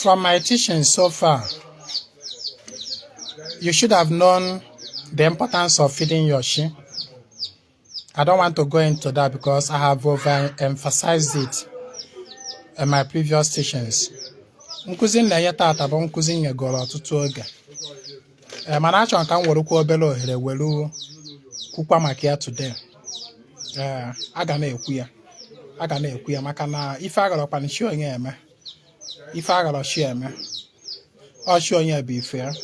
From my teaching so far, you should have known the importance of feeding your shi. I don't want to go into that because I have overemphasized it in my previous teachings. Nkụzi na-enye tata bụ nkụzi nyegoro ọtụtụ oge. Mana achọrọ ka m werukwa obere ohere welu kwukwa maka ya today. Aga na-ekwu ya maka na ife agarọkwana chi onye eme. Ife agarọ chi eme. Ọ chi onye bụ ife ya.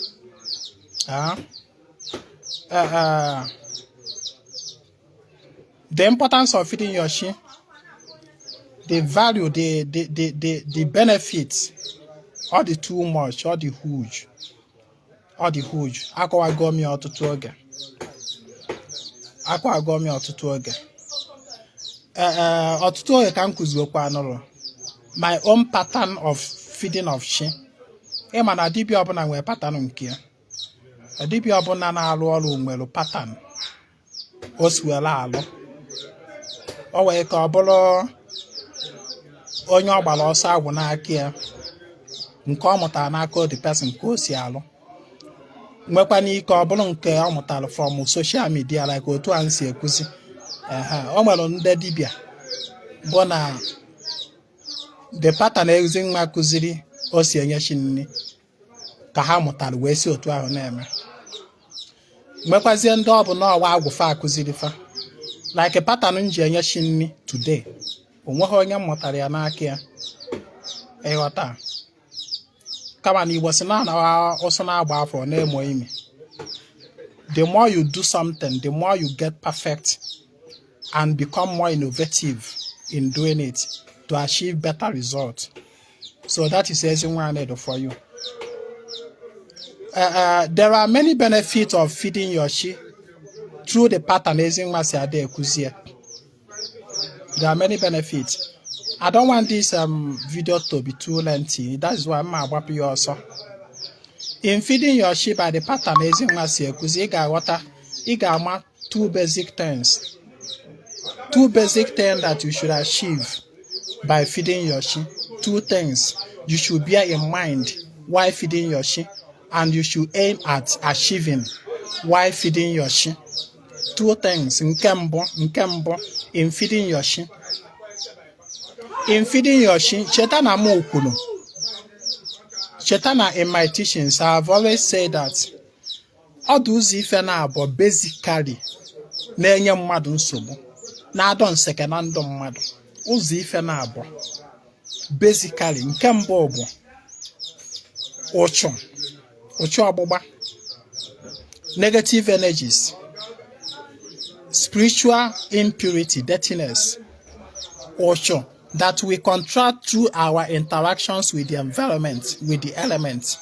The importance of feeding your shi, the value, the benefits, all the too much, all the huge. Akwa gomi ọtụtụ oge. Ọtụtụ oge ka m kụziokwa anụrụ. My own pattern of feeding of shi. Ịma na dibịa ọbụla nwere pattern nke ya. Dibịa ọbụla na-alụ ọrụ nwere pattern. O si were alụ. O wee ka ọ bụrụ onye ọ gbara ọsọ agwụ n'aka ya. Nke ọ mụtara n'aka the person ka o si alụ. Nwekwa n'ike ọ bụrụ nke ọ mụtara from social media like otu a si ekuzi. O nwere ndị dibịa bụ na the pattern Ezinwa kụziri o si enye shi nri ka ha mụtara wee si otu ahụ na-eme. Nwekwazie ndị ọ bụ na ọwa agwụfa akụziri fa like pattern nji enye shi nri today. Onweghị onye mụtara ya n'aka ya. Ịghọta. Kama na Igbo si na ọsọ na-agba afọ na-emo imi. The more you do something, the more you get perfect and become more innovative in doing it to achieve better results. So that is Ezinwa Anaedo for you. There are many benefits of feeding your shi through the pattern Ezinwa si ade ekuzie. There are many benefits. I don't want this video to be too lengthy. That is why I'm about you also. In feeding your sheep by the pattern Ezinwa si ekuzi, you got two basic things. Two basic things that you should achieve by feeding your sheep. Two things you should bear in mind while feeding your sheep, and you should aim at achieving while feeding your sheep. Two things in feeding your sheep. In feeding your shi, Chetana Mokulu. Chetana in my teachings, I have always said that all those if but basically, Nenya Madun Sobo. Na don second and don mad. Uzi if basically, Nkembobo. Ocho Aboba. Negative energies. Spiritual impurity, dirtiness. Ocho. That we contract through our interactions with the environment, with the elements.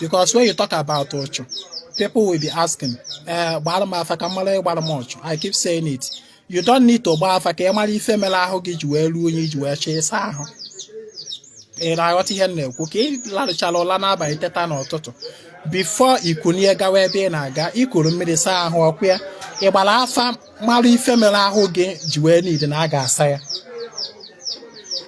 Because when you talk about Ocho, people will be asking, I keep saying it. You don't need to buy before ikunie gawa ebe na-aga ikuru mmiri saa ahụ ọkwa ịgbara afa mara ife mere ahụ gị ji wee need na aga asa ya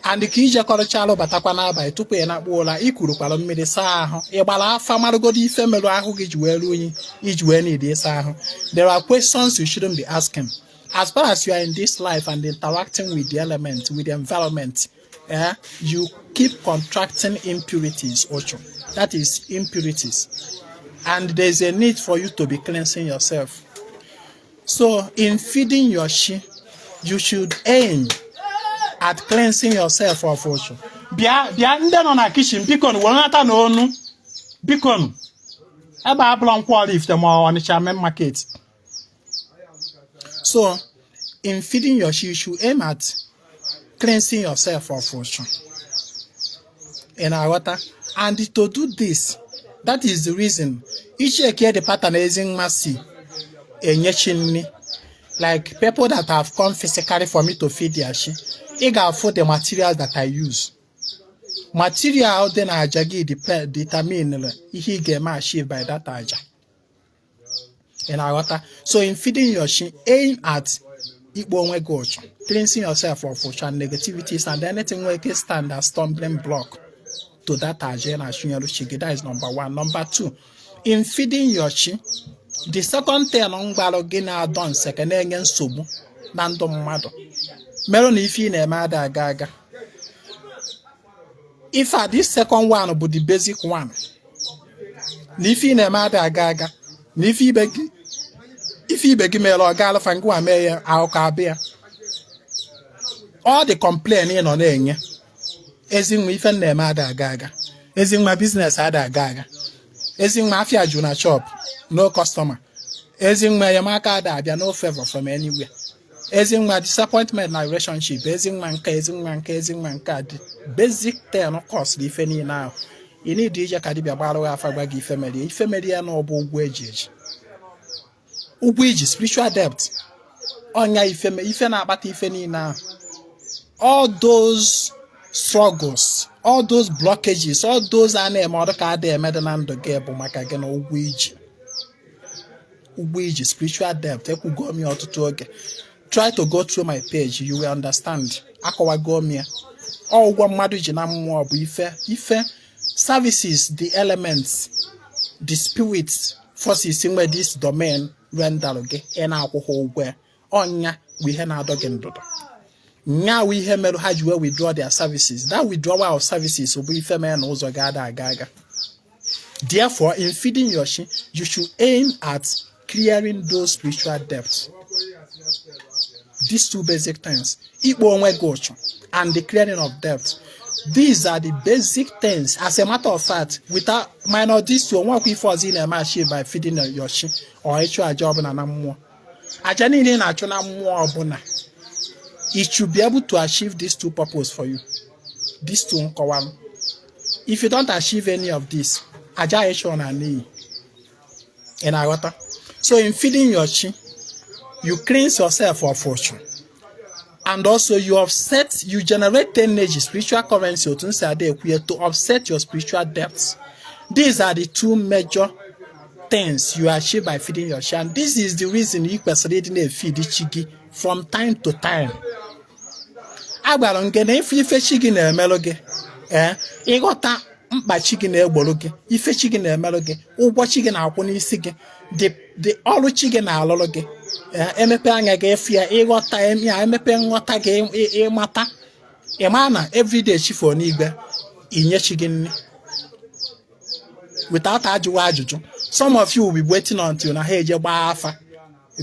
and ka ije kọrọchalụ batakwa n'abalị tupu ị na-akpụ ụla ikuru kwara mmiri saa ahụ ịgbara afa maragodi ife mere ahụ gị ji wee ruo iji wee need ịsa ahụ. There are questions you shouldn't be asking as far as you are in this life and interacting with the element, with the environment. You keep contracting impurities, Ocho. That is impurities. And there's a need for you to be cleansing yourself. So in feeding your shi, you should aim at cleansing yourself of Ocho. Bia ndị nọ na kitchen bikon wonata na onu bikon ebe abụla nkwọ lift ma Onitsha main market. So in feeding your shi, you should aim at cleansing yourself of Ocho in our water. And to do this, that is the reason each year the pattern Ezinwa si enyechinni. Like people that have come physically for me to feed their shi, I got for the materials that I use. Material then ajagi determine he get my achieve by that aja in our water. So in feeding your shi, aim at ikpo onwe gị ụchụ, cleansing yourself of ụcha and negativities and anything where can stand as stumbling block to that agenda ashunyelu chi gị. That is number 1. Number 2, in feeding your chi, the second thing mgbalụ gị na-adọ nseke na-enye nsogbu na ndụ mmadụ merụ na ife ị na-eme ada aga aga. If this second one bụ the basic one, na ife ị na-eme ada aga aga, na ife ibe gị mere ọ ga-alụfa ngwa mee ya ahụka abịa, all the complain ị nọ na-enye, ezinwa ife na-eme ada aga aga, ezinwa business ada aga aga, ezinwa afịa jụ na shop, no customer, ezinwa enyemaka ada abịa, no favor from anywhere, ezinwa disappointment na relationship, ezinwa nke a dị basic ten cost ife niile ahụ. Ị need ije ka dibịa gbara afa gwa gị ife mere ya na ọ bụ ụgwọ eji ụgwọ iji spiritual debt, ọnya ife na-akpata ife niile ahụ. All those struggles, all those blockages, all those a na-eme ọrụ ka ada emede na ndụ gị bụ maka gị na ụgwọ iji spiritual debt. Ekwugo m ya ọtụtụ oge. Try to go through my page, you will understand. Akọwago m ya. Ụgwọ mmadụ ji na mmụọ bụ ife services, the elements, the spirits, forces in this domain render gị ị na-akwụkwọ ụgwọ. Ọnya bụ ihe na-adọ gị ndụdọ. Nya we ihe merụ ha ji wee withdraw their services. That withdrawal of services will be ife mere na ụzọ ga-ada aga aga. Therefore, in feeding your chi, you should aim at clearing those spiritual debts. These two basic things, ikpo onwe gị ụchụ and the clearing of debt. These are the basic things. As a matter of fact, without minor these two, one quick for zina achieve by feeding your chi or a job na mmụọ. Aja niile na-achụ na mmụọ ọbụla. It should be able to achieve these two purposes for you. These two nkọwa. If you don't achieve any of this, aja echo na n'iyi. In water. So in feeding your chi, you cleanse yourself of fortune. And also you generate energy, spiritual currency to offset your spiritual debts. These are the two major things you achieve by feeding your chi. And this is the reason you personally feed chigi from time to time. Agbara nke na ife chi gị na-emelụ gị, ịghọta mkpa chi gị na-egboro gị, ife chi gị na-emelụ gị, ụgwọ chi gị na-akwụ n'isi gị, the ọrụ chi gị na-alụrụ gị, emepe anya gị efu ya, ịghọta ya, emepe nghọta gị, ịmata ịma na everyday chi fọ n'igwe inye chi gị nri without ajụwa ajụjụ. Some of you will be waiting until na ha eje gbaa afa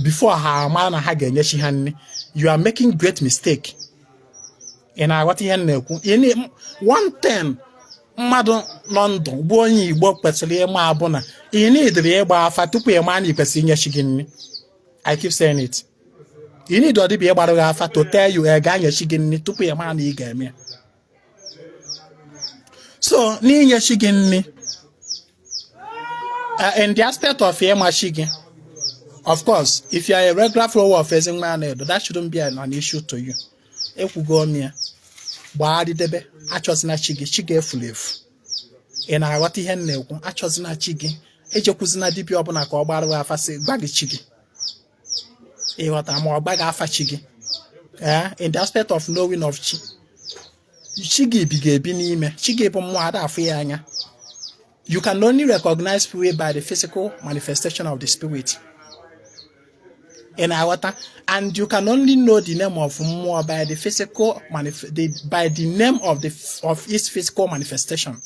before ha ama na ha ga-enye chi ha nri. You are making great mistake. Ị na-aghọta ihe na-ekwu. 110 mmadụ nọ ndụ bụ onye Igbo kwesịrị ịma abụ na ị need ịgba afa tupu ịma na ị kwesịrị inye chi gị nri. I keep saying it. You need ọdịbịa ịgbara gị afa to tell you ga-enye chi gị nri tupu ịma na ị ga-eme. So n'inye chi gị nri, in the aspect of ịma chi gị, of course, if you are a regular follower of Ezinwa Anaedo, that shouldn't be an issue to you. Ekwugo m ya, gbadidebe, achọzina chi gị efulu efu. Ị na-aghọta ihe m na-ekwu, achọzina chi gị, ejekwuzina dibịa ọbụla ka ọ gbara gị afa sị gba gị chi gị. Ịghọta ma ọ gba gị afa chi gị. In the aspect of knowing of chi, chi gị bi ga-ebi n'ime, chi gị bụ mmụọ ada afụ ya anya. You can only recognize spirit by the physical manifestation of the spirit. In Awata, and you can only know the name of mmụọ by the physical by the name of its physical manifestation.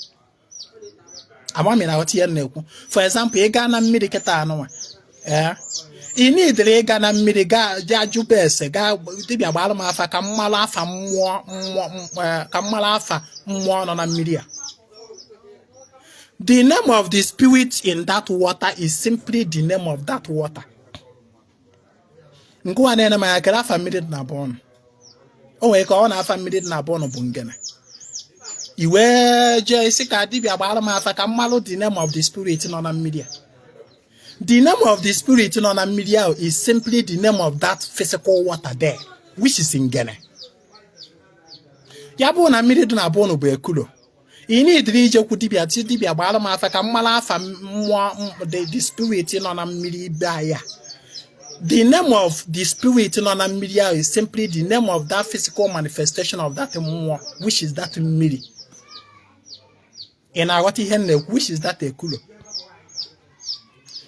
For example, ị gaa na mmiri kịta anụnwa, ị niile ịga na mmiri gaa jụba ese gaa dibịa gbara m afa ka mmalụ afa mmụọ nọ na mmiri a. The name of the spirit in that water is simply the name of that water. Ngwa na-ene ma akara afa mmiri dị na bọọnụ. O nwere ka ọ na-afa mmiri dị na bọọnụ bụ ngene. Iwe je isi ka dibịa gbara m afa ka mmalụ the name of the spirit nọ na mmiri a. The name of the spirit nọ na mmiri ahụ is simply the name of that physical water there, which is ngene. Ya bụ na mmiri dị na bọọnụ bụ ekulo. Ị na-ediri ijekwu dibịa gbara m afa ka mmalụ afa mmụọ the spirit nọ na mmiri ibe ya. The name of the spirit in Miria is simply the name of that physical manifestation of that more, which is that Miri. In our which is that Ekulo.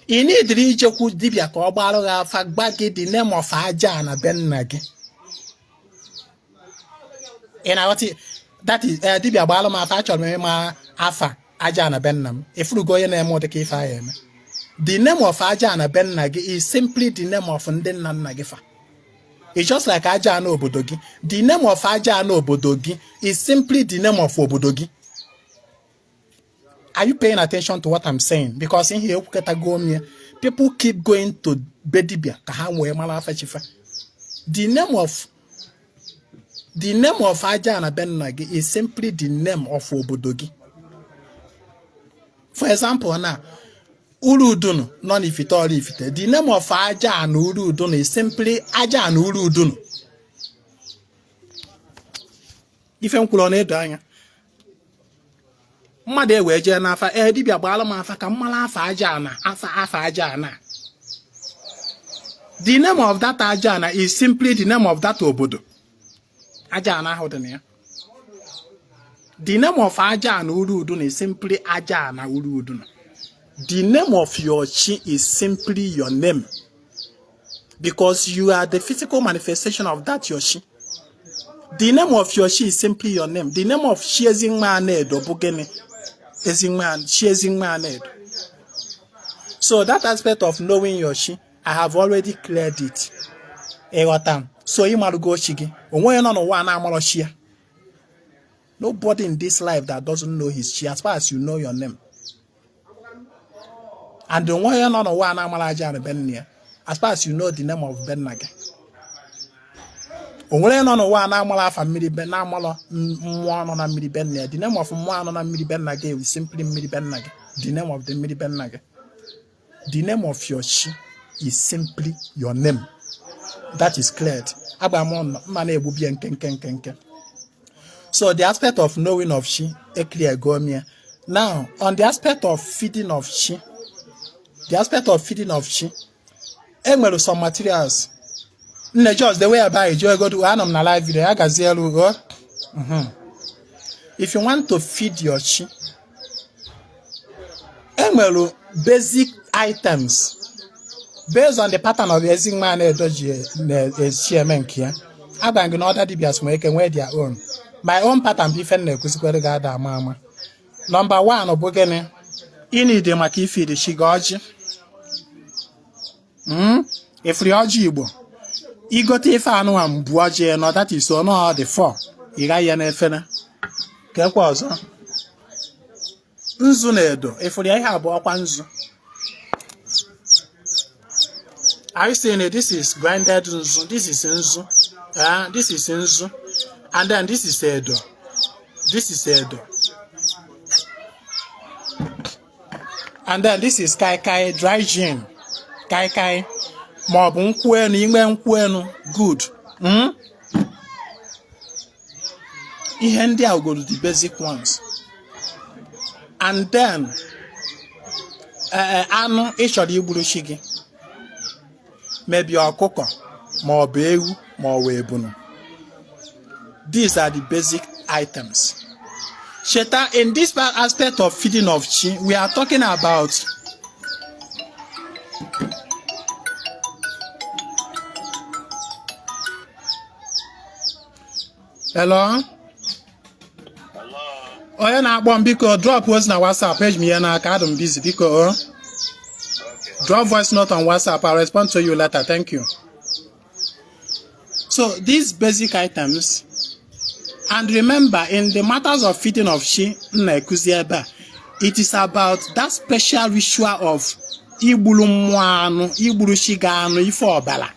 In it, Rijoku Dibia Kobaro Fagbagi, the name of Ajana Ben Nagi. In our that is Dibia Balama Facho Mema Afa Ajana Benam. If you go in a more the Kifa. The name of Ajana Ben Nagi is simply the name of Ndenna Nagifa. It's just like Ajana Obodogi. The name of Ajana Obodogi is simply the name of Obodogi. Are you paying attention to what I'm saying? Because in here, people keep going to Bedibia. The name of Ajana Ben Nagi is simply the name of Obodogi. For example, now, Urudunu, non if it or if it. The name of Aja and Urudunu is simply Aja and Urudunu. If I'm Kulone Danya Made Wejana for Edibia Balama for Kamala Fajana, Afa Ajana. The name of that Ajana is simply the name of that Obodo. Ajana Hodania. The name of Aja and Urudunu is simply Aja and Urudunu. The name of your chi is simply your name. Because you are the physical manifestation of that your chi. The name of your chi is simply your name. The name of Ezinwa Anaedo Bugene Ezinwa Anaedo. So that aspect of knowing your chi, I have already cleared it. So you might go shigi. Nobody in this life that doesn't know his chi as far as you know your name. And the one on the one Amalaja Ben as far as you know the name of Ben Naga. Only on the one Amala family Ben Amala one on a Midi Ben. The name of one on a Midi Ben Naga is simply Midi Ben Naga. The name of the Midi Ben Naga. The name of your chi is simply your name. That is cleared. So the aspect of knowing of chi is clear go. Now on the aspect of feeding of chi. The aspect of feeding of chi, some materials. Just the way I buy it, you go to an live video. If you want to feed your chi, basic items based on the pattern of Ezinwa Anaedo I'm going to order DBS make and wear their own. My own pattern different. Number one, Obogene, you need the maki feed the shigoji. If you are Jibo, you got if I know I'm Buaji and that is so no the four. Irayan Efena. Kekwazo Nzunedo, if we have Wapanzu. Are you saying this is grinded Nzu, this is Nzu, this is Nzu, and then this is Edo. This is Edo. And then this is Kai Kai dry gin. Kai Kai Mobun Kwenu, Ingwen Kwenu, good. I'll go to the basic ones. And then Anu Ishodi Burushigi. Maybe your cocoa, more beau, more webunu. These are the basic items. Sheta, in this aspect of feeding of chi, we are talking about hello? Oh, yeah, now, because drop voice on WhatsApp page me and I am busy because drop voice note on WhatsApp. I'll respond to you later. Thank you. So these basic items, and remember, in the matters of feeding of chi, it is about that special ritual of ibulumwanu, iburushiganu, ifobala.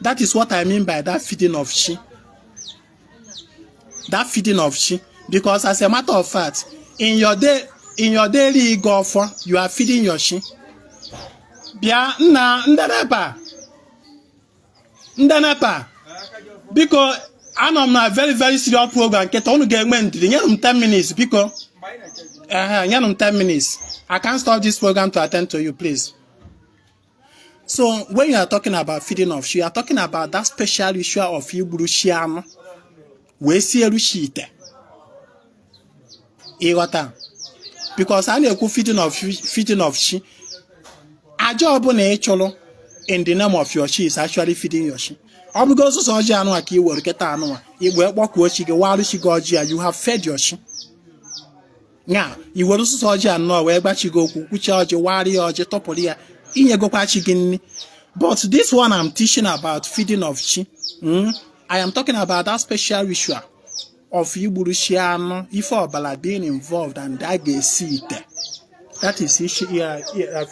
That is what I mean by that feeding of chi. That feeding of chi, because as a matter of fact, in your daily golf, you are feeding your chi. Bia ndanapa. Because I'm on a very, very serious program. Get on again 10 minutes because 10 minutes. I can't stop this program to attend to you, please. So when you are talking about feeding of shi, you are talking about that special ritual of igburu shi anụ wee sielu shi ite. Ịghọta? Because a na-ekwu feeding of shi, aja ọbụla ị chụrụ in the name of your shi is actually feeding your shi. Ọ bụgo ọsụsọ ọjị anụ a ka i were keta anụ a igbe kpọkuo chi gị warụ chi gị ọjị ya, you have fed your shi. Nya i were ọsụsọ ọjị anụ wee gbachi gị okwu kwuche ọjị warị ya ọjị tọpụrụ ya inyegokwa chi gị nni. But this one I'm teaching about feeding of chi. I am talking about that special ritual of igburu shi anụ ife ọbala being involved and a ga-esi ite. That is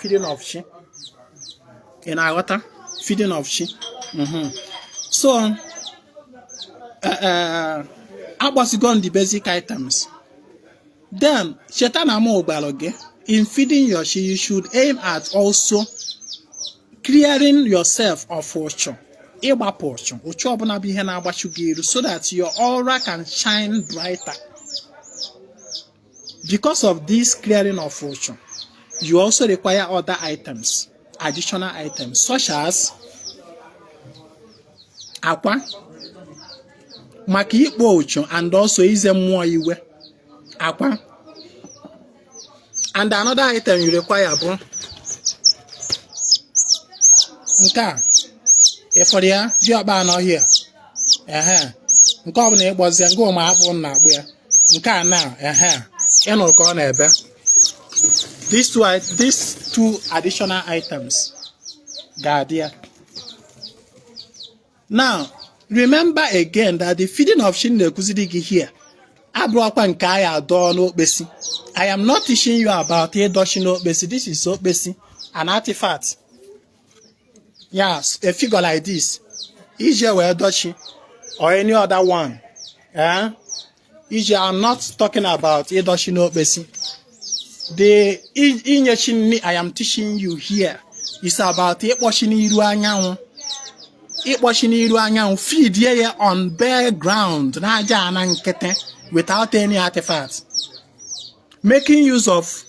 feeding of chi. In aghọta feeding of chi. So agbasigo on the basic items. Then cheta na mo gbalo gị, in feeding your shi you should aim at also clearing yourself of ụchụ. Ịgbapụ ụchụ ọbụla bụ ihe na-agbachu gị iru so that your aura can shine brighter. Because of this clearing of ụchụ, you also require other items, additional items such as akwa maka ikpo ụchụ and also ize mmụọ iwe. Akwa. And another item you require bụ nke a ịfọrọ ya dị ọkpa anọ here. Nke ọ bụla ịgbazie nke ụmụ afọ na agba ya nke a na ịnụrụ ka ọ na-ebe. These two additional items ga-adị ya. Now remember again that the feeding of shi na-ekuziri gị here abụrụkwa nke a ya adọ n'okpesi. I am not teaching you about ịdọchi n'okpesi. This is okpesi, an artifact. Yes, a figure like this. Ije wee dọchi or any other one. Ije, I'm not talking about ịdọchi n'okpesi. The inyechi I am teaching you here is about ịkpọchi n'iru anyanwụ. Ịkpọchi n'iru anyanwụ, feed ye on bare ground n'aja ana nkịtị without any artifact. Making use of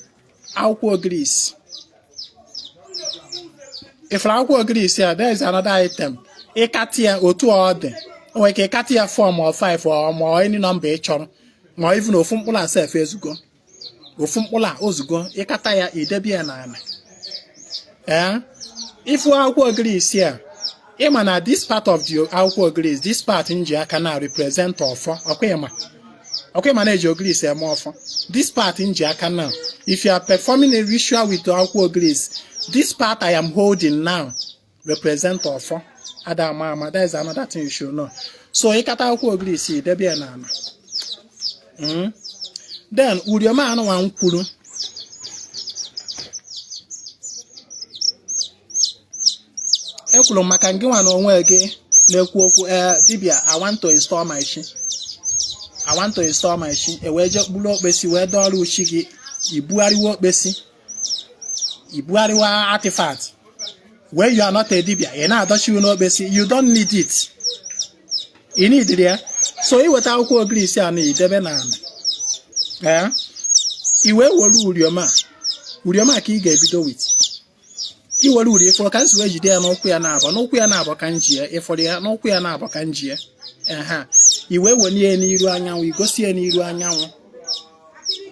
akwụkwọ grease. If akwụkwọ grease here, there is another item. Ịkatịa otu ọ dị. O nwere ike ịkatịa 4 or 5 or any number ị chọrọ. Ma even ofu mkpụrụ asef ezugo. Ofu mkpụrụ a ozugo, ịkata ya idebi ya n'ala. If akwụkwọ grease here, ịma na this part of the akwụkwọ grease, this part nji aka na represent ọfọ. Okay, manage your grease more. This part in Jakana. If you are performing a ritual with akwụkwọ grease, this part I am holding now represent offer. Adamama, that is another thing you should know. So ikata akwụkwọ grease, there be an Then urioma anu wa nkwuru. Ekwuru maka ngị nwa na onwe gị na-ekwu okwu dibia, I want to install my shi. I want to install my shi. Eweje bulu okpesi wee dọọrọ uchi gị ibugharịwa okpesi. Ibugharịwa artifact. When you are not a dibia, ị na-adọchi n'okpesi, you don't need it. You need it there. So iweta akwụkwọ grease a na idebe n'ala. Iwe wolu urioma. Urioma ka ị ga-ebido with. Iwere uri ifọ ka nsi wee jide ya n'ụkwụ ya na-abọ. N'ụkwụ ya na-abọ ka njie. Ifọrọ ya n'ụkwụ ya na-abọ ka njie. Iwe wenye n'iru anyanwụ, igosi ya n'iru anyanwụ.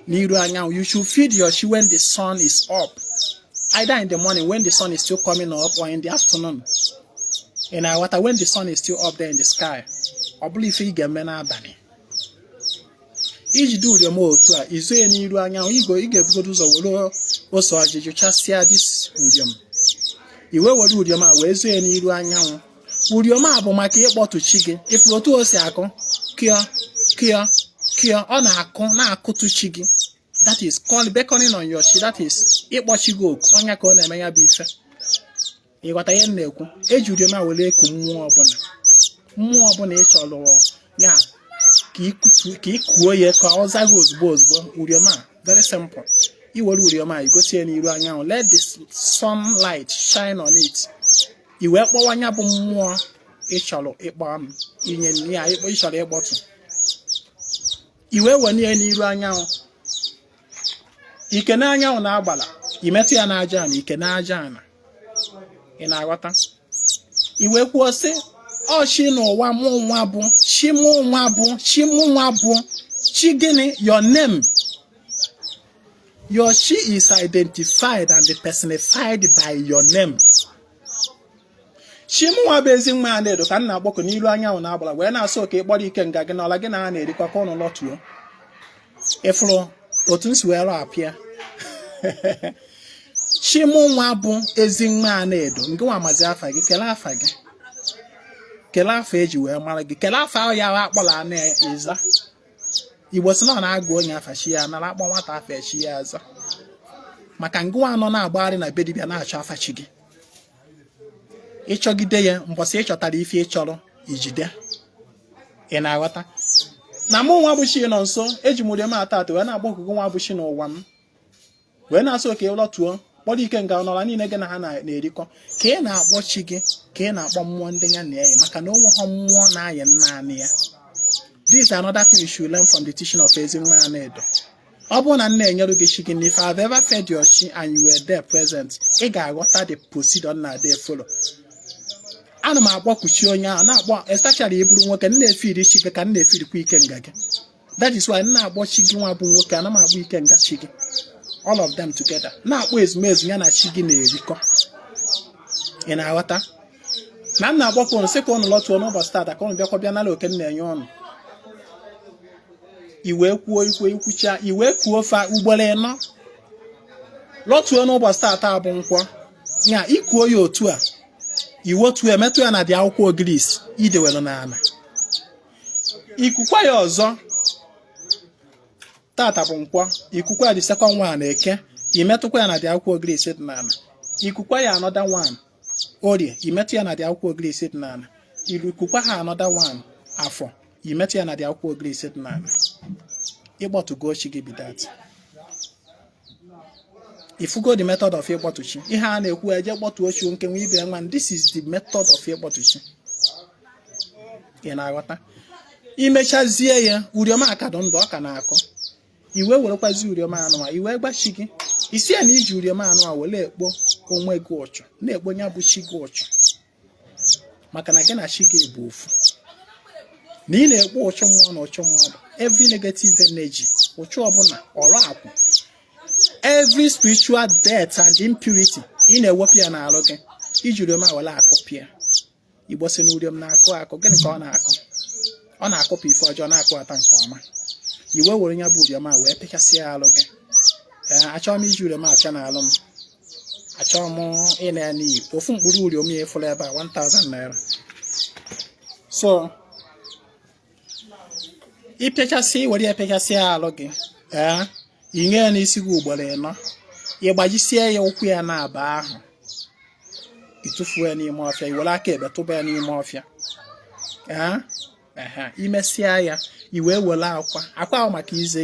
N'iru anyanwụ. You should feed your shi when the sun is up. Either in the morning when the sun is still coming up or in the afternoon. In our water when the sun is still up there in the sky. Ọ bụrụ ife ị ga-eme n'abalị. Iji do your mo otu a, izo ya n'iru anyanwụ, ị ga-ebugodo ụzọ were ose ọjị jụchasịa this uriom. Iwe were uriom a wee zo ya n'iru anyanwụ. Uriom a bụ maka ịkpọtụ chi gị. Ifuru otu o si akụ, kịọ, ọ na-akụtụ chi gị. That is called beckoning on your chi. That is ịkpọchi gị oku, ọnya ka ọ na-eme ya bụ ife. Ịghọta ihe m na-ekwu. Eji uriom a were eku mmụọ ọbụla. Mmụọ ọbụla ị chọrọ ya ka ị kuo ya ka ọ zaghị ozugbo. Uriom a very simple. Iwere uriom a igosi ya n'iru anyanwụ. Let the sunlight shine on it. Iwe kpọwa anya bụ mmụọ ị chọrọ ịkpọ inye ya ị chọrọ ịkpọtụ. Iwe wenye ya n'iru anyanwụ. Ike na anyanwụ na-agbala. Imetụ ya n'aja ana, ike na aja ana. ị na-aghọta iwe kwuo sị ọ chi n'ụwa mụ nwa bụ chi mụ nwa bụ chi mụ nwa bụ chi gịnị your name. Your chi is identified and personified by your name. Chi mụ nwa bụ Ezinwa Anaedo ka m na-agbakọ n'ilu anyanwụ na-agbara wee na-asọ oke ịkpọrọ ike nga gị n'ọla gị na ha na-erikọ ka ụnụ lọtuo ịfụrụ otu m si wee apịa chi mụ nwa bụ Ezinwa Anaedo nke nwa amazi afa gị kelee afa gị kelee afa eji wee mara gị kelee afa ahụ ya akpọla na-eza Igbo sị na ọ na-agụ onye afa chi ya nara akpọ nwata afa echi ya aza maka ngụwa anọ na-agbagharị na be dibịa na-achọ afa chi gị ịchọgide ya mbọsị ịchọtara ife ịchọrọ ijide ị na-aghọta na mụ nwa bụ chi nọ nso eji m ụdịm atọ wee na-agbakọgo nwa bụ chi n'ụwa m wee na-asọ oke lọtuo kpọrọ ike nga ọnọla niile gị na ha na-erikọ ka ị na-akpọ chi gị ka ị na-akpọ mmụọ ndị ya na-eyi maka na onwe ha mmụọ na-ayị naanị ya. This is another thing you should learn from the teaching of Ezinwa Anaedo. Ọ bụrụ na m na-enyere gị chi gị if I have ever fed your chi and you were there present ị ga-aghọta the procedure na dey follow. Ana m akpọkuchi onye ahụ na-akpọ especially ịbụrụ nwoke m na-efiri chi gị ka m na-efirikwa ike nga gị. That is why m na-akpọ chi gị nwa bụ nwoke ana m akpọ ike nga chi gị all of them together na-akpọ ezumezu ya na chi gị na-erikọ ị na-aghọta na m na-agbakọ ụnụ sị ka ụnụ lọtuo n'ụbọchị taata ka ụnụ bịakwa bịa nala oke m na-enye ụnụ iwe kwuo ikwucha iwe kwuo fa ugboro ịnọ lọtuo n'ụbọchị taata bụ nkwọ ya ikuo ya otu a iwotu emetụ ya na dị akwụkwọ Gris idewere n'ala ikukwa ya ọzọ tata bụ nkwọ ikukwa ya dị second one Eke imetụkwa ya na dị akwụkwọ Gris dị n'ala ikukwa ya another one Orie imetụ ya na dị akwụkwọ Gris dị n'ala ikukwa ha another one Afọ imetụ ya na dị akwụkwọ Gris dị n'ala ịgbọtụgo chi gị bidat ifugo the method of ịkpọtụchi ihe a na-ekwu eje kpọtụo chi nke nwe ibe nwa this is the method of ịkpọtụchi ị na-aghọta imechazie ya uriom akadụ ndụ ọ ka na-akọ iwe werekwazi uriom anụ a iwe gbachi gị isi ya na iji uriom anụ a were ekpo onwe gị ụchụ na-ekpo nya bụ chi gị ụchụ maka na gị na chi gị bụ ofu na ị na-ekpo ụchụ mmụọ na ụchụ mmadụ every negative energy ụchụ ọbụla ọrụ akwụ every spiritual death and impurity ị na-ewepụ ya n'alụ gị iji uriom a were akọpịa Igbo sị na uriom na-akụ akụ gịnị ka ọ na-akụ ọ na-akọpụ ife ọjọọ na-akụ ata nke ọma iwe were nya bụ uriom a wee pịkasịa alụ gị achọrọ m iji uriom apịa n'alụ m achọrọ m ịna ya n'iyi ofu mkpụrụ uriom ya efụrụ ebe a 1000 naira so ịpịachasị were ya pịachasịa alụ gị inye ya n'isi gị ugboro ịnọ ịgbajisie ya ụkwụ ya na-aba ahụ ịtụfuo ya n'ime ọfịa iwere aka ebe tụba ya n'ime ọfịa imesịa ya iwe were akwa ahụ maka ize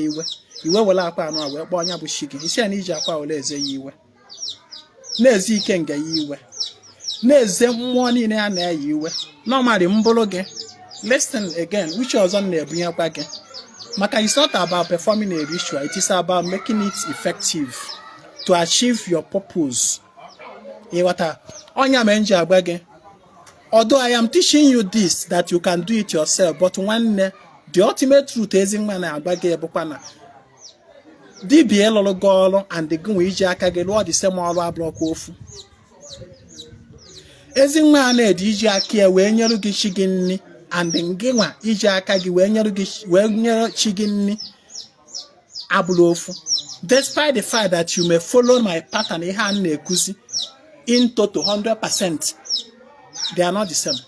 iwe were akwa anụ a wee kpọọ nya bụ chi gị isi ya na iji akwa were eze ya iwe na-eze ike nga ya iwe na-eze mmụọ niile a na-eyi iwe normally mbụrụ gị listen again uche ọzọ na-ebunyekwa gị maka it's not about performing a ritual, it is about making it effective to achieve your purpose. Onya menji agba gị although I am teaching you this that you can do it yourself, but nwanne the ultimate truth Ezinwa na-agba gị bụkwa na dibịa lụrụ gị ọrụ and gị nwe iji aka gị lụọ the same ọrụ abụrụkwa ofu. Ezinwa Anaedo iji aka ya wee nyere gị chi gị nri and gị nwa iji aka gị wee nyere chi gị nri abụrụ ofu. Despite the fact that you may follow my pattern ihe a na-ekuzi in total 100%, they are not the same.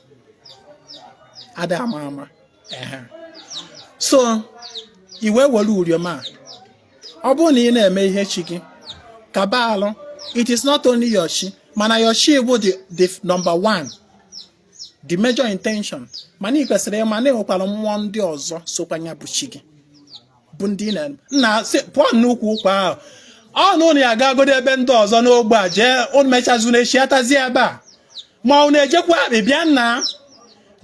Ada ama. So iwe were uriom a ọ bụrụ na ị na-eme ihe chi gị kabalụ, it is not only your chi mana your chi bụ the number one, the major intention. Mana ị kwesịrị ịma na enwekwara mmụọ ndị ọzọ sokwanya bụ chi gị bụ ndị na pụọ n'ukwu ụkwa ahụ ọ na ụnụ ya agagodo ebe ndị ọzọ n'ogbe a jee ụnụ mechazu na-echi atazi ebe a ma ụnụ ejekwa akpị bịa nna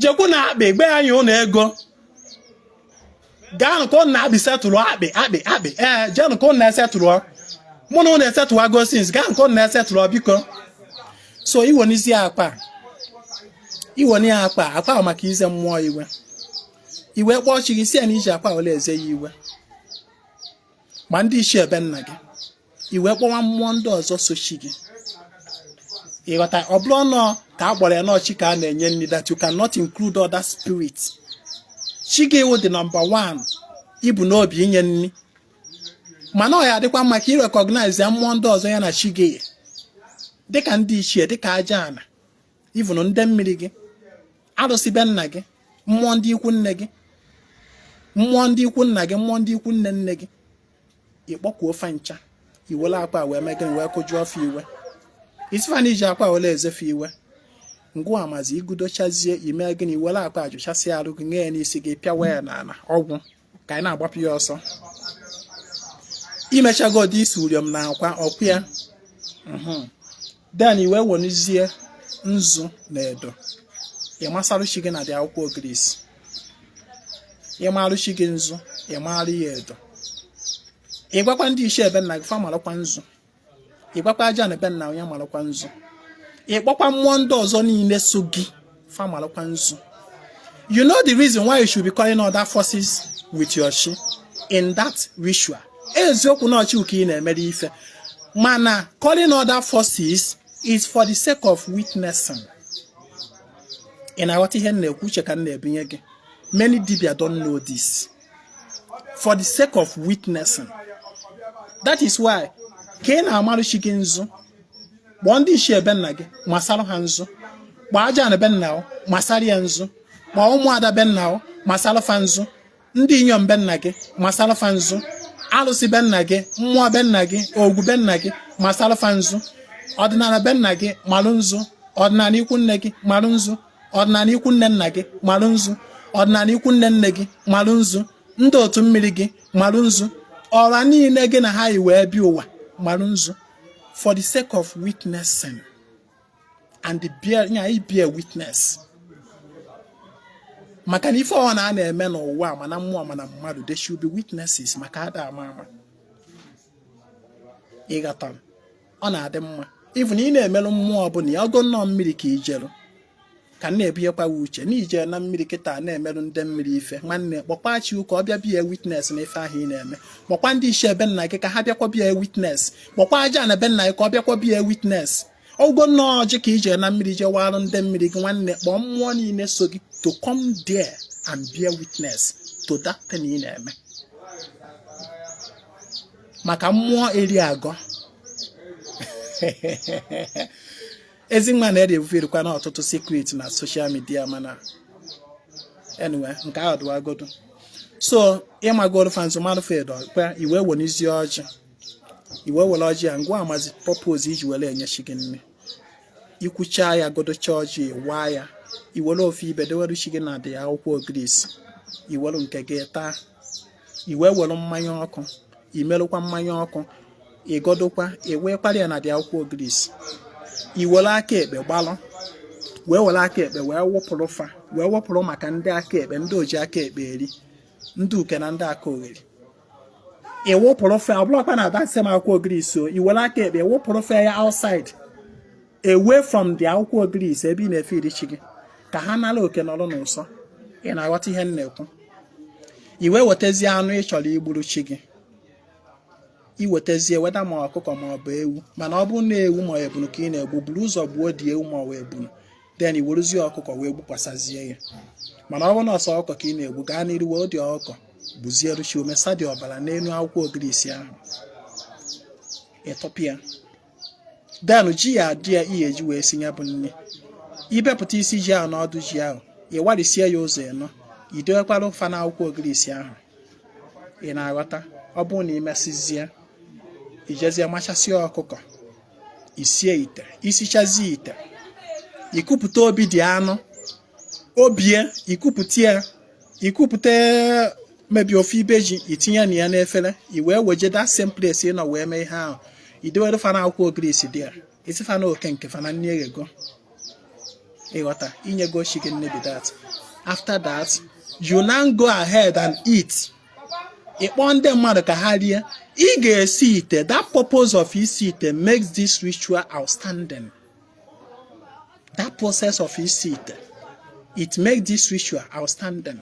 jekwu na akpị gbe anyị ụnụ ego gaa nke ụnụ na-akpị setụrụ akpị jee nke ụnụ na-esetụrụ mụ na ụnụ esetụwago sins gaa nke ụnụ na-esetụrụ biko so iwonizie akpa iwoni akpa maka ize mmụọ iwe kpọọ chi gị si ya na iji akpa ole eze ya iwe ma ndị ichie ebe nna gị iwe kpọwa mmụọ ndị ọzọ so chi gị ịghọta ọ bụrụ nọ ka a gbara ya n'ọchị ka a na-enye nri that you cannot include other spirits. Chi gị wụ the number one ibu n'obi inye nri mana ọ ya adịkwa mma ka irecognize ya mmụọ ndị ọzọ ya na chi gị dịka ndị ichie dịka aja ana ivụnụ ndị mmiri gị arụsị be nna gị mmụọ ndị ikwu nne gị mmụọ ndị ikwu nna gị mmụọ ndị ikwu nne nne gị ịkpọkwa ofe ncha iwele akpa wee mee gịnị wee kụjuo ọfọ iwe isifana iji akpa wele ezefe iwe ngwa amazi igudochazie ime gịnị iwele akpa ajụchasị arụ gị nye ya n'isi gị pịawa ya n'ala ọgwụ ka anyị na-agbapụ ya ọsọ imechago ụdị isi uriom na akwa ọkụ ya then iwe wonizie nzu na edo ịmasarụchi gị na dị akwụkwọ ogirisi ịmarụchi gị nzu ịmarị ya edo ịgwakwa ndị ichie ebe nna gị fa marakwa nzu ịgwakwa aja na ebe nna onye marakwa nzu ịkpọkwa mmụọ ndị ọzọ niile so gị fa marakwa nzu. You know the reason why you should be calling other forces with your chi in that ritual. Eziokwu na ọchị uke ị na-emere ife mana calling other forces is for the sake of witnessing. ị na-aghọta ihe na-ekwu uche ka na-ebinye gị. Many dibia don't know this. For the sake of witnessing. That is why ka ị na-amarụ chi gị nzu kpọọ ndị ichie ebe nna gị masarụ ha nzu kpọọ aja na ebe nna masara ya nzu kpọọ ụmụada be nna masarụ fa nzu ndị inyom be nna gị masarụ fa nzu alụsị be nna gị mmụọ be nna gị ogwu be nna gị masarụ fa nzu ọdịnala be nna gị marụ nzu ọdịnala ikwu nne gị marụ nzu ọdịnala ikwu nne nna gị marụ nzu ọdịnala ikwu nne nne gị marụ nzu ndị otu mmiri gị marụ nzu ọra niile gị na ha yi wee bịa ụwa marụ nzu for the sake of witnessing and the bear witness. Maka na ife ọ na-eme n'ụwa mana mmụọ mana mmadụ they should be witnesses maka ada ama ịghọta ọ na-adị mma even ị na-emelụ mmụọ ọbụla ya ọgọ nnọọ mmiri ka ijeru ka na-ebinyekwa uche na ije na mmiri kịta na-emelụ ndị mmiri ife nwanne kpọkwa chi ụka ọ bịa bịa witness na ife ahụ ị na-eme kpọkwa ndị ichie ebe nna gị ka ha bịakwa bịa witness kpọkwa aja na ebe nna gị ka ọ bịakwa bịa witness ọgọ nnọọ ọjị ka ije na mmiri je warụ ndị mmiri gị nwanne kpọọ mmụọ niile so gị to come there and bear witness to that thing ị na-eme maka mmụọ eri agọ Ezinwa Anaedo ebuferekwa na ọtụtụ secret na social media mana anyway nke ahụ dụwagodo so ịmagoro fans mmadụ fedo kwa iwe wonizie ọjị iwe were ọjị ya ngwa amazi purpose iji were enyechi gị nne ikwucha ya godocha ọjị waa ya iwere ofe ibe dewere chi gị na dị akwụkwọ ogirisi iwere nke gị taa iwe were mmanya ọkụ imerụkwa mmanya ọkụ igodokwa iwekwara ya na dị akwụkwọ ogirisi iwere aka ekpe gbalụ wee were aka ekpe wee wụpụrụ fa wee wụpụrụ maka ndị aka ekpe ndị oji aka ekpe eri ndị uke na ndị aka oghere iwụpụrụ fa ọbụlọkwa na that same akwụkwọ ogirisi o iwere aka ekpe wụpụrụ fa ya outside away from the akwụkwọ ogirisi ebe ị na-efe iri chi gị ka ha nara oke nọrọ n'ụsọ ị na-aghọta ihe m na-ekwu iwe wetazie anụ ị chọrọ igburu chi gị iwetezie weda ma ọkụkọ ma ọ bụ ewu mana ọ bụrụ na ewu ma ebunu ka ị na-egbu buru ụzọ gbuo dị ewu ma ọ bụ ebunu then iweruzie ọkụkọ wee gbukwasazie ya mana ọ bụrụ na ọsọ ọkụkọ ka ị na-egbu gaa n'iru wee dị ọkụkọ buzie ruchi omesa dị ọbara n'elu akwụkwọ ogirisi ahụ ịtọpịa then ji ya adị ya ihe eji wee si ya bụ nne ibepụta isi ji ahụ n'ọdụ ji ahụ ịwarisie ya ụzọ ịnọ idewekwara ụfa na akwụkwọ ogirisi ahụ ị na-aghọta ọ bụrụ na imesizie ijezie machasị ọkụkọ isie ite isichazie ite ikupụta obi dị anụ obie ikupụta mebi ofe ibe ji itinye na ya n'efere iwee weje that same place ịnọ wee mee ihe ahụ idewere fana akwụkwọ ogirisi dị ya isifa na oke nke fana nne eghego ịghọta inyego chi gị nnebi that after that you now go ahead and eat ịkpọ ndị mmadụ ka ha rie ị ga-esi ite that purpose of isi ite makes this ritual outstanding That process of isi ite, it makes this ritual outstanding.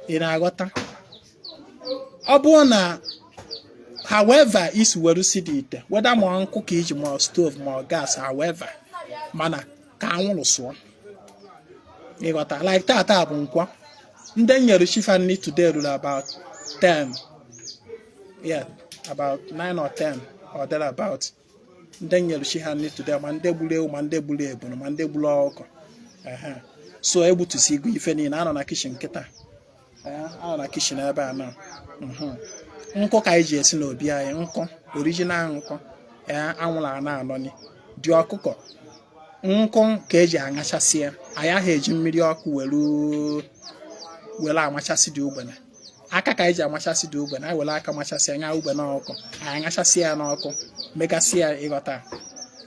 Ị na-aghọta? Ọ bụrụ na however isi were si dị ite, whether ma nkụ ka iji ma stove ma gas, however, mana ka anwụrụ sụọ. Ị ghọta? Like tata bụ nkwọ. Ndị nyere chifa nri today ruru about 10. Yeah, about 9 or 10 or thereabout. Ndị nyere chifa nri today, ma ndị gburu ewu, ma ndị gburu ebunu, ma ndị gburu ọkụkọ. So egbutusi igu ife niile anọ na kitchen kịta. Anọ na kitchen ebe a na. Nkụ ka anyị ji esi n'obi anyị, nkụ, original nkụ. Anwụrụ ana anọni. Dị ọkụkọ. Nkụ ka eji aṅachasị ya. Anyị ahụ eji mmiri ọkụ were amachasị dị ugbene. Aka ka eji amachasị dị ugbene, anyị were aka machasị anya ugbene ọkụ. Anyị aṅachasị ya n'ọkụ, megasị ya ịghọta.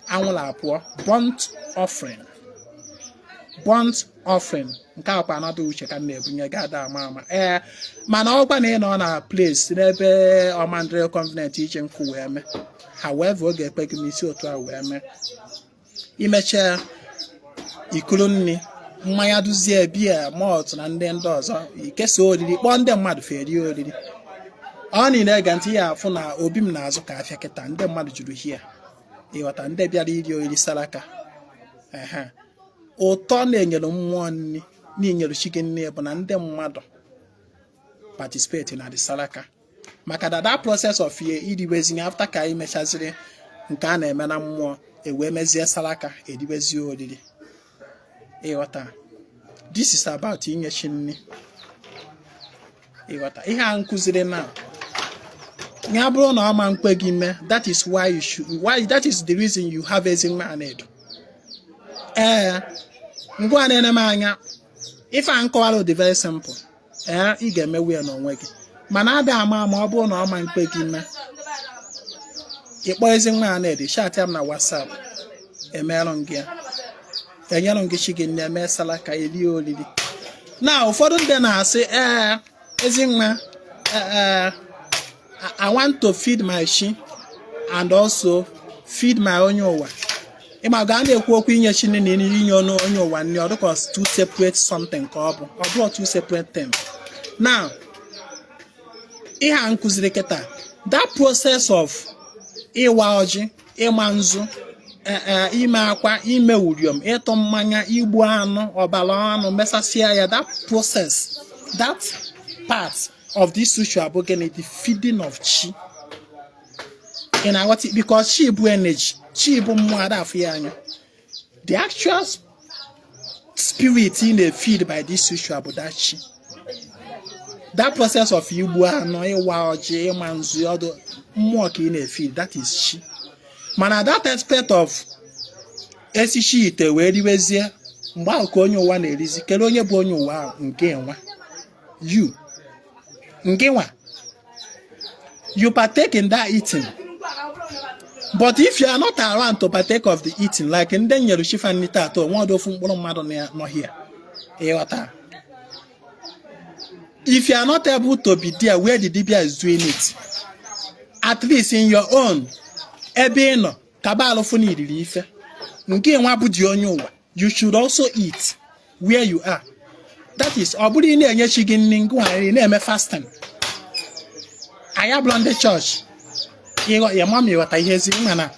Anwụrụ apụọ, burnt offering. Nke akwa anọdụ uche ka m na-ebunye gada ama. Mana ọgwa na ị nọ na place n'ebe ọmandre convenient ije nkụ wee mee. However, oge ekpe gị n'isi otu a wee mee. Imecha ikuru nri, mmanya duzie biya, malt na ndị ọzọ, ikesa oriri, kpọọ ndị mmadụ feri oriri. Ọ niile ege ntị ya afụ na obi m na-azụ ka afịa kịta, ndị mmadụ juru hia. Ịghọta, ndị bịara iri oriri saraka. Ụtọ na-enyere mmụọ nri, na-enyere chike nri bụ na ndị mmadụ participate na the saraka. Maka that process of iriwezinye after ka anyị mechaziri nke a na-eme na mmụọ, ewee mezie saraka, eriwezie oriri. Ịghọta, this is about inyechi nri. Ịghọta, ihe a nkụziri na ya bụrụ na ọ ma nkwe gị mee, that is that is the reason you have Ezinwa Anaedo. Ngwa na-ene m anya, ife a nkọwara dị very simple. Ị ga-emewe ya n'onwe gị. Mana ada ama ọ bụrụ na ọ ma nkwe gị mee, ịkpọ Ezinwa Anaedo, chat ya m na WhatsApp, emerụ gị ya. Enyere gị chi gị na-eme saraka, eri oriri. Na ụfọdụ ndị na-asị, Ezinwa, I want to feed my chi and also feed my onye ụwa. Ịma ga na-ekwu okwu inye chi nri na inye onye ụwa nri, ọ dịka two separate something ka ọ bụ two separate things. Now, ihe a nkụziri kịta, that process of ịwa ọjị, ịma nzu, ime akwa, ime uriom, ịtụ mmanya, igbu anụ, ọbara anụ, mesasịa ya, that process, that part of this ritual bụ gịnị? The feeding of chi. You know what? Because chi bụ energy, chi bụ mmụọ ada afọ ya anya. The actual spirit in the feed by this ritual bụ that chi. That process of igbu anụ, ịwa ọjị, ịma nzu, ọdụ mmụọ ka ị na-feed, that is chi. Mana that aspect of esichi ite wee riwezie, mgbe ahụ ka onye ụwa na-erizi. Kelee onye bụ onye ụwa ahụ? Nke nwa, you. Nke nwa, you partake in that eating. But if you are not around to partake of the eating, like ndị nyere chifa nri taata, nwa ofu mkpụrụ mmadụ nọ here. Ịghọta? If you are not able to be there where the dibia is doing it, at least in your own, ebe ị nọ, kaba alụfụ na iriri ife. Nke nwa bụ di onye ụwa, you should also eat where you are. That is, ọ bụrụ ị na-enye chi gị nri, ngwa na-eme fasting. Anyị abụrụ ndị chọọchị. Ya ma ịghọta ihe ezi mana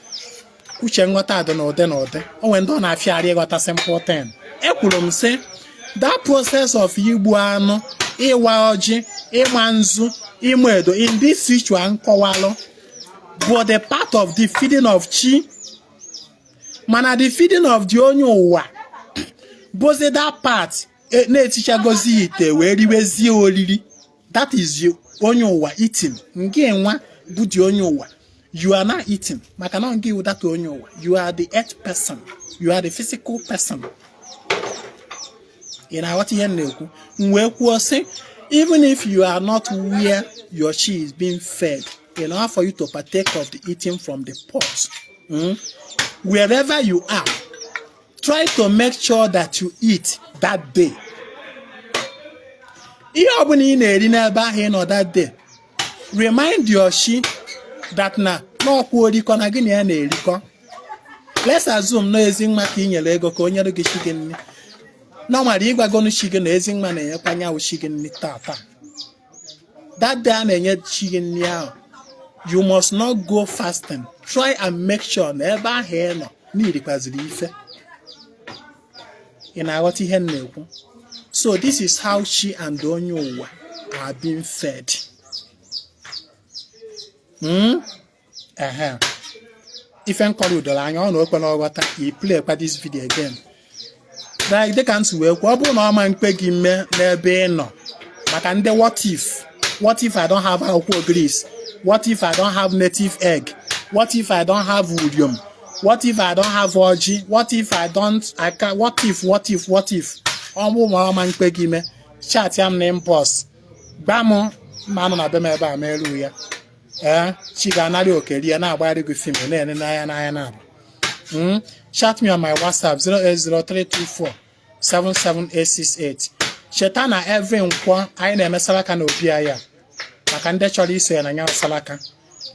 uche nghọta dị n'ụdị n'ụdị. O nwere ndị ọ na-afịarị ịghọta simple thing. Ekwuru m sị, that process of igbu anụ, ịwa ọjị, ịma nzu, ime edo in this ritual nkọwalụ bụ the part of the feeding of chi. Mana the feeding of the onye ụwa bụzi that part na-etichagozi ite wee riwezie oriri. That is you, onye ụwa eating. Nke nwa bụ the onye ụwa. You are not eating. Maka na nke iwu that onye ụwa. You are the earth person. You are the physical person. Ị na-aghọta ihe na-ekwu? Wee kwuo sị, even if you are not where your chi is being fed, in order for you to partake of the eating from the pot, wherever you are, try to make sure that you eat that day. Ihe ọbụla ị na-eri n'ebe ahụ ị nọ that day, remind your chi that na n'ọkwa orikọ na gị na ya na-erikọ. let's assume no Ezinwa ka inyere ego ka o nyere gị chi gị nri. Normally ịgwagonu chi gị na Ezinwa na-enyekwa anyanwụ chi gị nri taa. That day a na-enye chi gị nri ahụ, you must not go fasting. Try and make sure na ebe ahụ ị nọ n'irikwaziri ife. Ị na-aghọta ihe m na-ekwu? So this is how she and Onye Ụwa are being fed. Ife nkọrọ udoro anya ọ na okwe na ọghọta, i play kwa this video again. Like they can't wee kwuo, ọ bụrụ na ọma mkpe gị mme n'ebe ị nọ maka ndị what if I don't have akwụkwọ grease? What if I don't have native egg? What if I don't have urium? What if I don't have orgy? What if what if ọ bụrụ na ọma mkpe gị mme chat ya m na impulse gba m ma nọ na be m ebe a merụ ya chi ga-anarị okerie na-agbagharị gị fim na-ene n'anya na-abụ. Chat me on my WhatsApp 08032477868. Cheta na every nkwọ anyị na-eme salaka na obi anyị maka ndị chọrọ iso ya na nya salaka.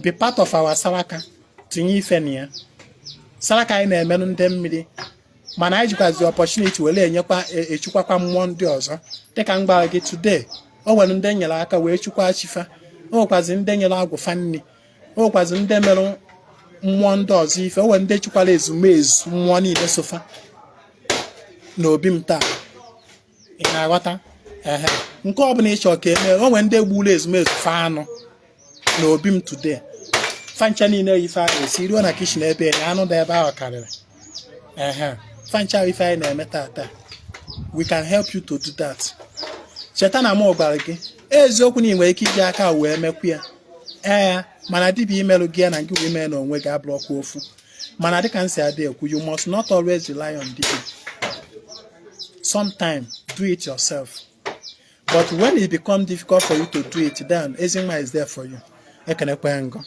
Be part of our salaka, tinye ife na ya. Salaka anyị na-emenụ ndị mmiri mana anyị jikwazi opportunity wele echukwakwa mmụọ ndị ọzọ dịka mgbara gị today. O nwere ndị nyere aka wee chukwa chifa, o nwekwazi ndị nyere agwụfa nri, o nwekwazi ndị merụ mmụọ ndị ọzọ ife, o nwere ndị chukwara ezumezu mmụọ niile sofa na obi m taa. Ị na-aghọta? Nke ọ bụla ịchọ ka eme, o nwere ndị gburu ezumezu fa anụ na obi m today. Fancha niile ife ahụ esi ruo na kishin ebe na anụ dị ebe ahụ karịrị. Fancha ife anyị na-eme taa. We can help you to do that. Cheta na m gwara gị eziokwu na ị nwere ike iji aka wee mekwu ya. Mana dibịa imerụ gị ya na gị wee mee na onwe gị abụrụkwa ofu. Mana dịka m si adị ekwu, you must not always rely on dibịa. Sometimes do it yourself. But when it becomes difficult for you to do it, then Ezinwa is there for you. Ekenekwe ngo.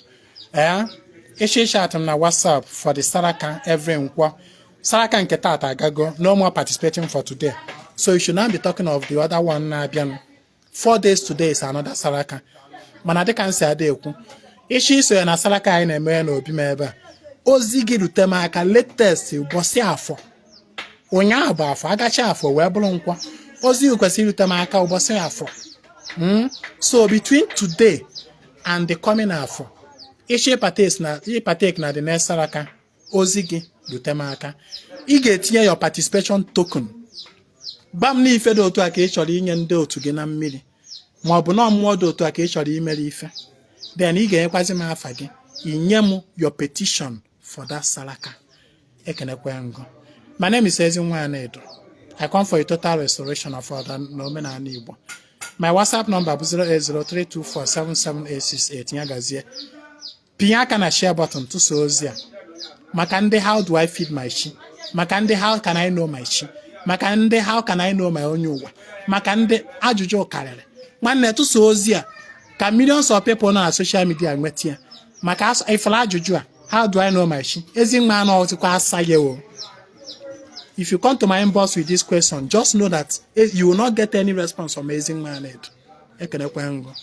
Ishi chat na WhatsApp for the Saraka every nkwa. Saraka nke tata agago, no more participating for today. So you should not be talking of the other one na bian. 4 days today is another Saraka. Mana dịka nsi adị ekwu. Ishi iso ya na Saraka anyị na-eme na obi m ebe a. Ozi gị rute m aka latest ụbọchị afọ. Ụnyaahụ bụ afọ, agacha afọ wee bụrụ nkwa. Ozi kwesịrị rute m aka ụbọchị afọ. So between today and the coming afọ, ishi partake na the next Saraka, ozi gị rute m aka. Ị ga-etinye your participation token. Gbam n'ife dị otu a ka ị chọrọ inye ndị otu gị na mmiri, ma ọ bụ na mmụọ dị otu a ka ị chọrọ imere ife, then ị ga-enyekwazi m afa gị, inye m your petition for that Saraka. Ekenekwe ngo. My name is Ezinwa Anaedo. I come for a total restoration of order na omenala Igbo. My WhatsApp number bụ 08032477868. Nyagazie. Pinye aka na share button tụsa ozi a. Maka ndị how do I feed my chi? Maka ndị how can I know my chi? Maka ndị how can I know my Onye Ụwa? Maka ndị ajụjụ karịrị. Nwanne tụsa ozi a ka millions of people na social media nweta ya. Maka ifela ajụjụ a, how do I know my chi? Ezinwa anọghịkwa asa ya o. If you come to my inbox with this question, just know that you will not get any response from Ezinwa Anaedo. Ekenekwe ngo.